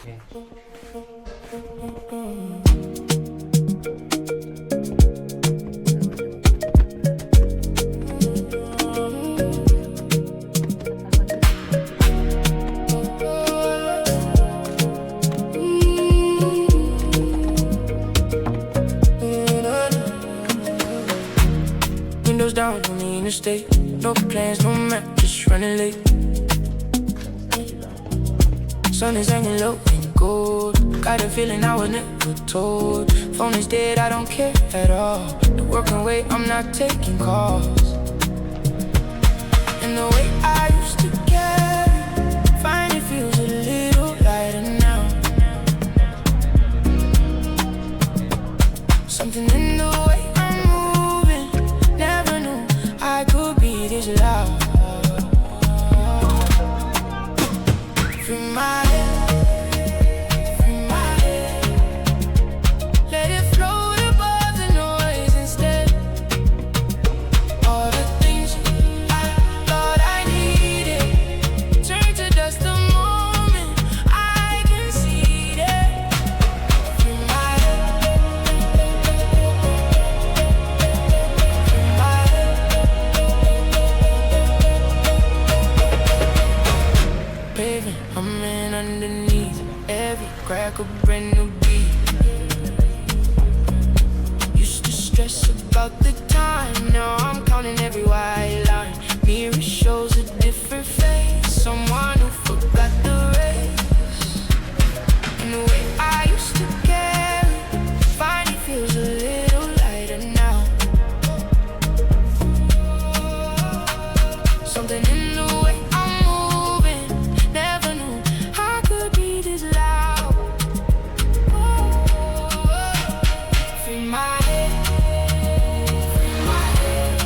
Windows down on the interstate. No plans, no map, just running late. Sun is hanging low in gold. Got a feeling I was never told. Phone is dead, I don't care at all. The working way, I'm not taking calls. And the way I used to carry, finally feels a little lighter now. Something in the way I'm moving, never knew I could be this loud. Free my head, free my head. Let it float above the noise instead. All the things I thought I needed turn to dust the moment I conceded. Free my head, free my head. Paving, I'm in underneath every crack, a brand new beat. Used to stress about the time, now I'm counting every white line. Mirror shows a different face, someone who forgot the race. And the way I used to carry finally feels a little lighter now. Something in the way I'm moving, never knew I could be this loud. Free my head, free my head.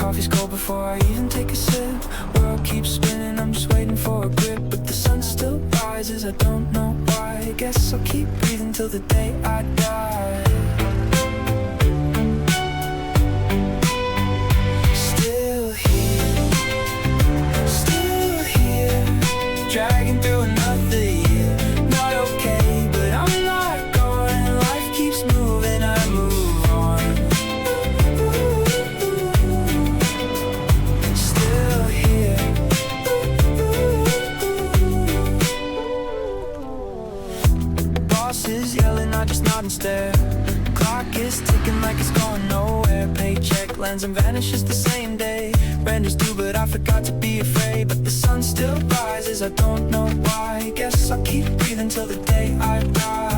coffee's cold before I even take a sip. World keeps spinning, I'm just waiting for a grip. But the sun still rises, I don't know why. I guess I'll keep breathing till the day I die. Still here, dragging through another year. Not okay, but I'm not gone. Life keeps moving, I move on. Still here. Boss is yelling, I just nod and stare. Clock is ticking like it's going nowhere. Paycheck lands and vanishes the same day. Rent is due, but I forgot to be afraid. But the sun still rises, I don't know why. Guess I'll keep breathing till the day I die.